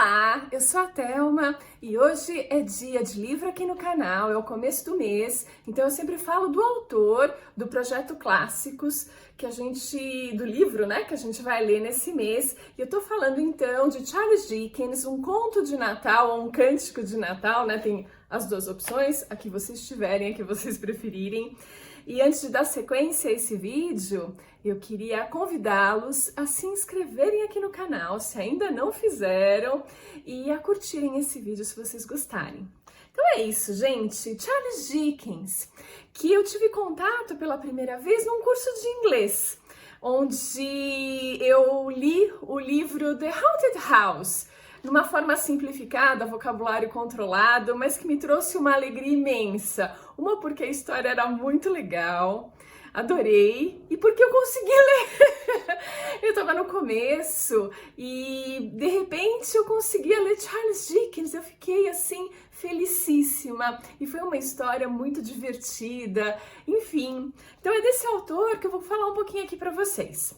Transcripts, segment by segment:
Olá, eu sou a Thelma e hoje é dia de livro aqui no canal, é o começo do mês, então eu sempre falo do autor do projeto Clássicos, do livro, né, que a gente vai ler nesse mês, e eu tô falando então de Charles Dickens, um conto de Natal ou um cântico de Natal, né, tem as duas opções, a que vocês tiverem, a que vocês preferirem. E antes de dar sequência a esse vídeo, eu queria convidá-los a se inscreverem aqui no canal, se ainda não fizeram, e a curtirem esse vídeo se vocês gostarem. Então é isso, gente. Charles Dickens, que eu tive contato pela primeira vez num curso de inglês, onde eu li o livro The Haunted House, numa forma simplificada, vocabulário controlado, mas que me trouxe uma alegria imensa. Uma porque a história era muito legal, adorei, e porque eu consegui ler. Eu estava no começo e de repente eu conseguia ler Charles Dickens, eu fiquei assim felicíssima e foi uma história muito divertida, enfim. Então é desse autor que eu vou falar um pouquinho aqui para vocês.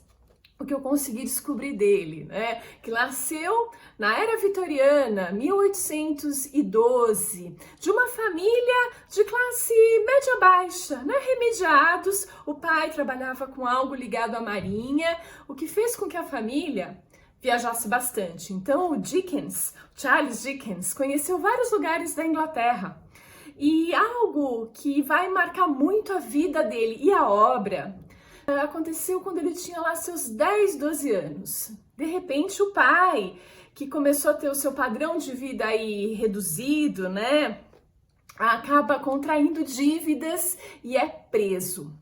O que eu consegui descobrir dele, né? Que nasceu na era vitoriana, 1812, de uma família de classe média-baixa, né? Remediados. O pai trabalhava com algo ligado à marinha, o que fez com que a família viajasse bastante. Então, o Charles Dickens, conheceu vários lugares da Inglaterra. E algo que vai marcar muito a vida dele e a obra aconteceu quando ele tinha lá seus 10, 12 anos. De repente, o pai, que começou a ter o seu padrão de vida aí reduzido, né, acaba contraindo dívidas e é preso.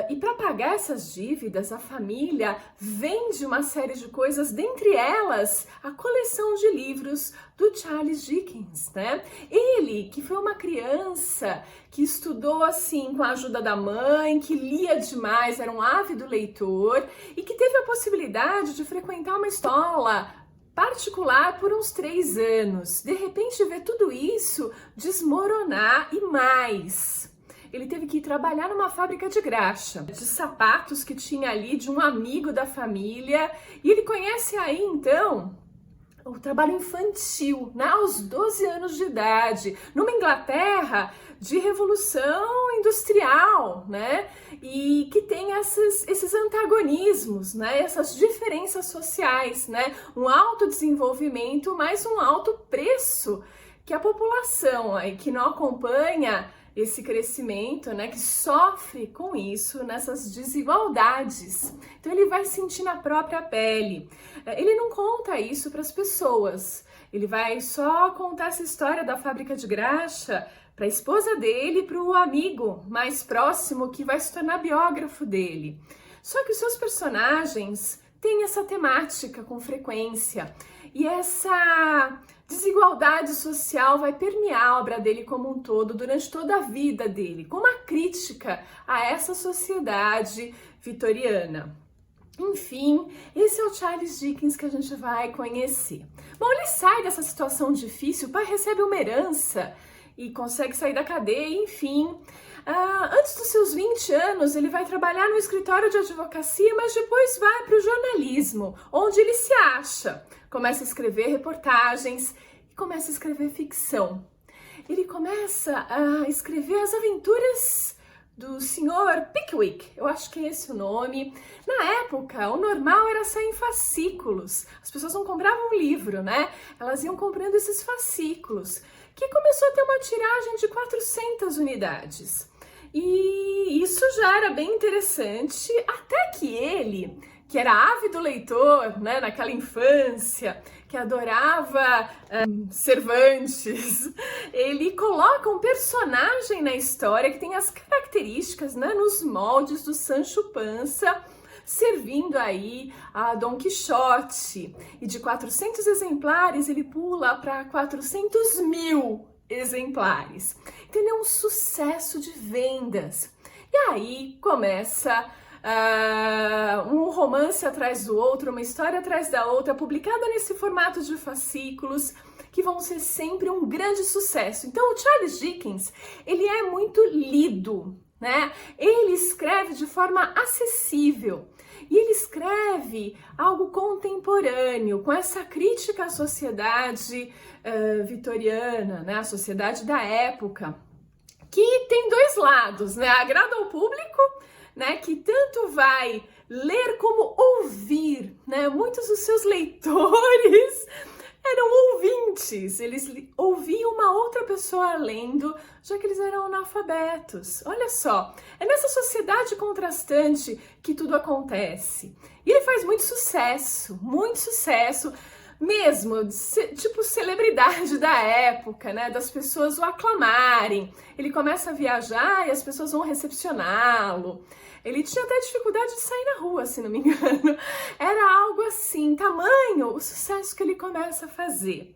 E para pagar essas dívidas, a família vende uma série de coisas, dentre elas a coleção de livros do Charles Dickens, né? Ele, que foi uma criança que estudou assim com a ajuda da mãe, que lia demais, era um ávido leitor e que teve a possibilidade de frequentar uma escola particular por uns 3 anos. De repente, vê tudo isso desmoronar e mais. Ele teve que ir trabalhar numa fábrica de graxa, de sapatos que tinha ali de um amigo da família. E ele conhece aí, então, o trabalho infantil, né, aos 12 anos de idade, numa Inglaterra de revolução industrial, né, e que tem esses antagonismos, né, essas diferenças sociais, né, um alto desenvolvimento, mas um alto preço que a população aí que não acompanha esse crescimento, né, que sofre com isso, nessas desigualdades. Então ele vai sentir na própria pele. Ele não conta isso para as pessoas. Ele vai só contar essa história da fábrica de graxa para a esposa dele, para o amigo mais próximo que vai se tornar biógrafo dele. Só que os seus personagens têm essa temática com frequência. E essa desigualdade social vai permear a obra dele como um todo, durante toda a vida dele, com uma crítica a essa sociedade vitoriana. Enfim, esse é o Charles Dickens que a gente vai conhecer. Bom, ele sai dessa situação difícil, o pai recebe uma herança e consegue sair da cadeia, enfim. Antes dos seus 20 anos, ele vai trabalhar no escritório de advocacia, mas depois vai para o jornalismo, onde ele se acha. Começa a escrever reportagens e começa a escrever ficção. Ele começa a escrever as aventuras do Sr. Pickwick, eu acho que é esse o nome. Na época, o normal era sair em fascículos. As pessoas não compravam um livro, né? Elas iam comprando esses fascículos, que começou a ter uma tiragem de 400 unidades. E isso já era bem interessante, até que ele, que era ávido leitor, né, naquela infância, que adorava Cervantes, ele coloca um personagem na história que tem as características, né, nos moldes do Sancho Panza, servindo aí a Dom Quixote. E de 400 exemplares, ele pula para 400.000 exemplares. Então, ele é um sucesso de vendas. E aí começa um romance atrás do outro, uma história atrás da outra, publicada nesse formato de fascículos, que vão ser sempre um grande sucesso. Então, o Charles Dickens, ele é muito lido, né? Ele escreve de forma acessível. E ele escreve algo contemporâneo, com essa crítica à sociedade vitoriana, né, a sociedade da época, que tem dois lados, né? Agrada ao público, né, que tanto vai ler como ouvir, né? Muitos dos seus leitores eram ouvintes, eles ouviam uma outra pessoa lendo, já que eles eram analfabetos. Olha só, é nessa sociedade contrastante que tudo acontece. E ele faz muito sucesso, mesmo, tipo celebridade da época, né? Das pessoas o aclamarem. Ele começa a viajar e as pessoas vão recepcioná-lo. Ele tinha até dificuldade de sair na rua, se não me engano. Era algo assim, tamanho o sucesso que ele começa a fazer.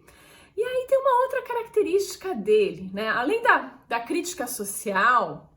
E aí tem uma outra característica dele, né? Além da crítica social,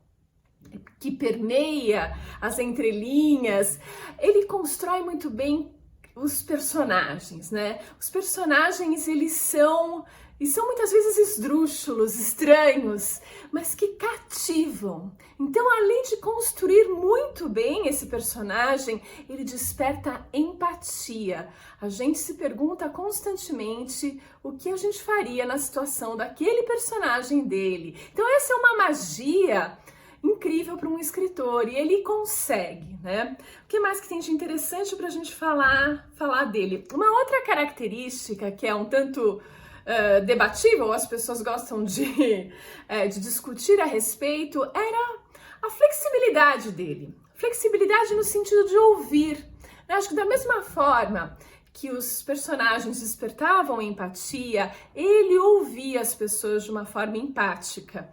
que permeia as entrelinhas, ele constrói muito bem os personagens, né? Os personagens, eles são muitas vezes esdrúxulos, estranhos, mas que cativam. Então, além de construir muito bem esse personagem, ele desperta empatia. A gente se pergunta constantemente o que a gente faria na situação daquele personagem dele. Então, essa é uma magia incrível para um escritor, e ele consegue, né? O que mais que tem de interessante para a gente falar dele? Uma outra característica que é um tanto debatível, as pessoas gostam de discutir a respeito, era a flexibilidade dele. Flexibilidade no sentido de ouvir, né? Acho que da mesma forma que os personagens despertavam empatia, ele ouvia as pessoas de uma forma empática.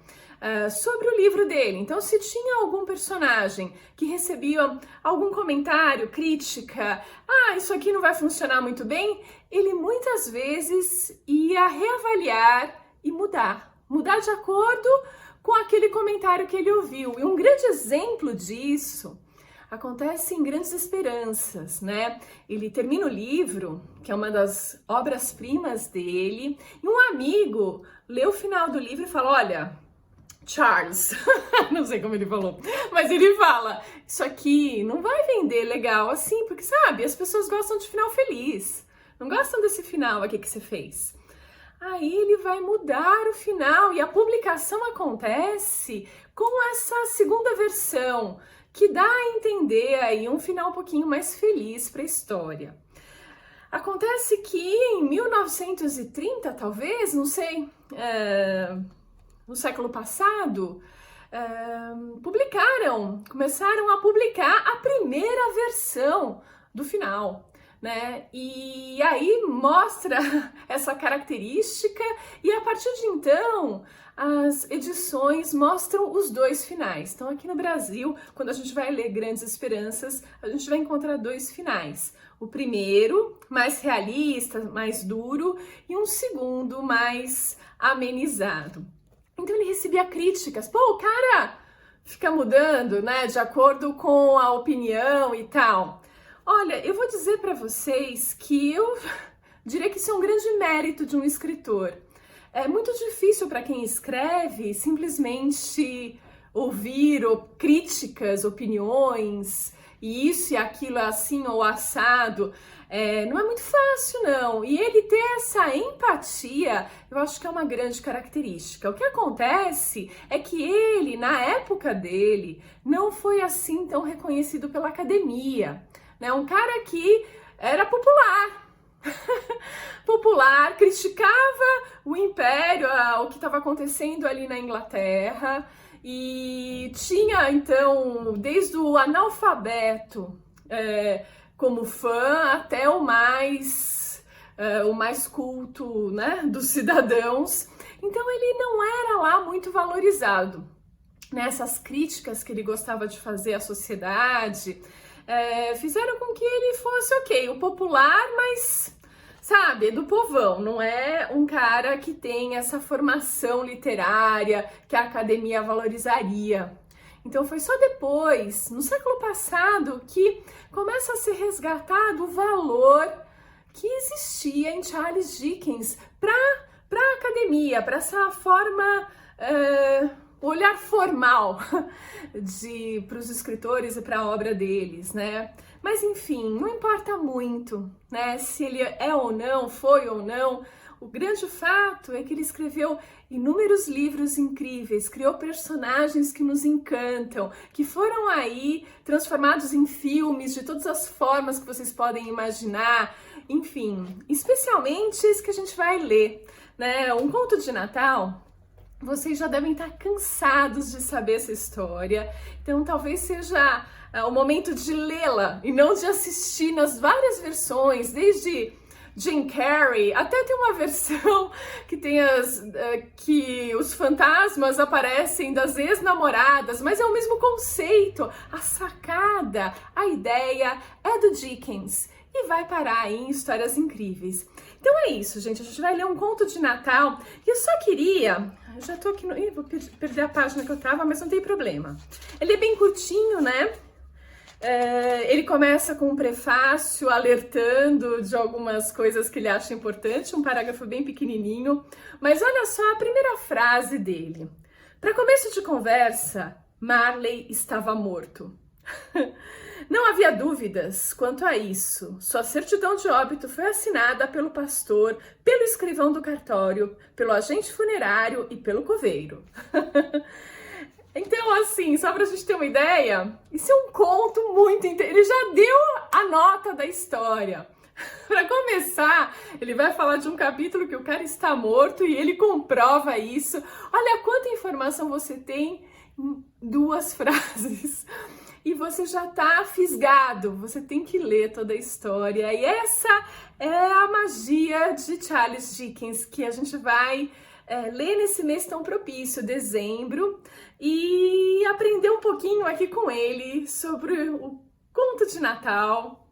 Sobre o livro dele. Então, se tinha algum personagem que recebia algum comentário, crítica, isso aqui não vai funcionar muito bem, ele muitas vezes ia reavaliar e mudar de acordo com aquele comentário que ele ouviu. E um grande exemplo disso acontece em Grandes Esperanças, né? Ele termina o livro, que é uma das obras-primas dele, e um amigo lê o final do livro e fala: olha, Charles, não sei como ele falou, mas ele fala, isso aqui não vai vender legal assim, porque sabe, as pessoas gostam de final feliz, não gostam desse final aqui que você fez. Aí ele vai mudar o final e a publicação acontece com essa segunda versão, que dá a entender aí um final um pouquinho mais feliz para a história. Acontece que em 1930, talvez, não sei, no século passado, começaram a publicar a primeira versão do final, né? E aí mostra essa característica, e a partir de então as edições mostram os dois finais. Então aqui no Brasil, quando a gente vai ler Grandes Esperanças, a gente vai encontrar dois finais. O primeiro, mais realista, mais duro, e um segundo, mais amenizado. Então ele recebia críticas, pô, o cara fica mudando, né, de acordo com a opinião e tal. Olha, eu vou dizer para vocês que eu diria que isso é um grande mérito de um escritor. É muito difícil para quem escreve simplesmente ouvir críticas, opiniões, e isso e aquilo assim ou assado. Não é muito fácil, não. E ele ter essa empatia, eu acho que é uma grande característica. O que acontece é que ele, na época dele, não foi assim tão reconhecido pela academia, né? Um cara que era popular. Popular, criticava o império, o que estava acontecendo ali na Inglaterra, e tinha, então, desde o analfabeto como fã até o mais culto, né, dos cidadãos. Então ele não era lá muito valorizado. Nessas críticas que ele gostava de fazer à sociedade, fizeram com que ele fosse o popular, mas sabe, do povão, não é um cara que tem essa formação literária que a academia valorizaria. Então foi só depois, no século passado, que começa a ser resgatado o valor que existia em Charles Dickens para a academia, para essa forma, olhar formal para os escritores e para a obra deles, né? Mas enfim, não importa muito, né? Se ele é ou não, foi ou não. O grande fato é que ele escreveu inúmeros livros incríveis, criou personagens que nos encantam, que foram aí transformados em filmes de todas as formas que vocês podem imaginar. Enfim, especialmente esse que a gente vai ler, né? Um Conto de Natal. Vocês já devem estar cansados de saber essa história, então talvez seja o momento de lê-la e não de assistir nas várias versões, desde Jim Carrey, até tem uma versão que tem que os fantasmas aparecem das ex-namoradas, mas é o mesmo conceito, a sacada, a ideia é do Dickens e vai parar em histórias incríveis. Então é isso, gente, a gente vai ler um conto de Natal e eu só queria, já tô aqui no... Ih, vou perder a página que eu tava, mas não tem problema. Ele é bem curtinho, né? Ele começa com um prefácio alertando de algumas coisas que ele acha importante, um parágrafo bem pequenininho, mas olha só a primeira frase dele. Para começo de conversa, Marley estava morto. Não havia dúvidas quanto a isso. Sua certidão de óbito foi assinada pelo pastor, pelo escrivão do cartório, pelo agente funerário e pelo coveiro. Então, assim, só pra gente ter uma ideia, isso é um conto muito interessante. Ele já deu a nota da história. Para começar, ele vai falar de um capítulo que o cara está morto e ele comprova isso. Olha quanta informação você tem em 2 frases. E você já tá fisgado, você tem que ler toda a história. E essa é a magia de Charles Dickens, que a gente vai ler nesse mês tão propício, dezembro, e aprender um pouquinho aqui com ele sobre o conto de Natal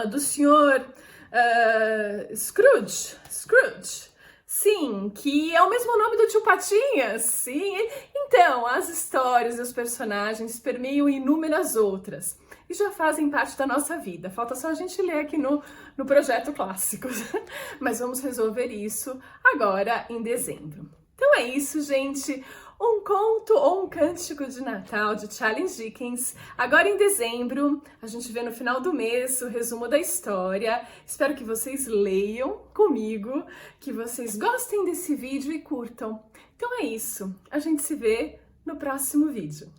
do senhor Scrooge. Sim, que é o mesmo nome do Tio Patinhas, sim. Então, as histórias e os personagens permeiam inúmeras outras e já fazem parte da nossa vida. Falta só a gente ler aqui no Projeto Clássicos. Mas vamos resolver isso agora em dezembro. Então é isso, gente. Um conto ou um cântico de Natal de Charles Dickens. Agora em dezembro, a gente vê no final do mês o resumo da história. Espero que vocês leiam comigo, que vocês gostem desse vídeo e curtam. Então é isso. A gente se vê no próximo vídeo.